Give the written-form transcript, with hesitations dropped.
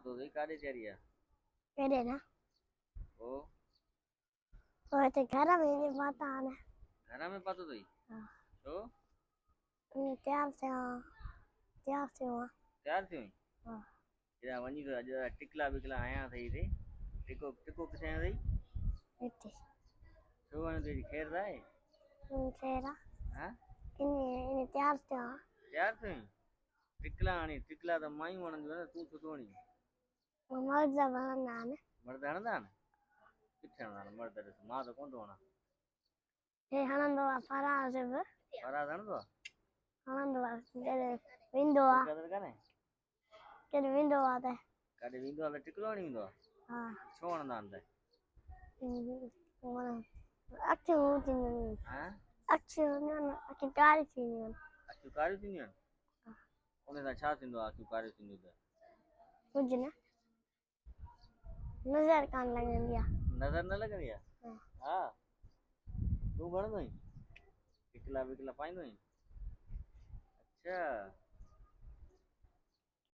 पातो सही काॾे चरी आहे केॾे न ओ और ते घर में ये पता है घर में पातो अथई हाँ छो तैयार से हुआ तयार थी वई हाँ हेॾा वञी तो अॼु टिकला विकला आया अथई हिते टिको टिको किथे आयो अथई इतने छो वञो तेरी ख़ैर त आहे तेरा हाँ इन तैयार से हुआ तयार थी वई टिकला आणी टिकला त मायूं वणंदियूं आहिनि तूं छो थो हणी मर्द बनना है मर्द हणंदा आहिनि किथे हणंदा आहिनि मर्द ॾिस मां त कोन थो हणां ये हनंदो फरा से पराग हणंदो आहे हनंदो तेरे विंडो आ क़दर कान्हे तेरे विंडो आते काॾे वेंदो आहे त टिकलो हणी वेंदो आहे हाँ छो हणंदा आहिनि त अच्छे होती नहीं हाँ अच्छे ना अच्छी कारी थी नहीं अखियूं कारियूं थींदियूं आहिनि उन सां छा थींदो आहे अखियूं कारियूं थींदियूं त कुछ ना नजर कान लगन दिया नज़र न लॻंदी आहे हा तूं घणंदो आहीं टिकला विकला पाईंदो आहीं अच्छा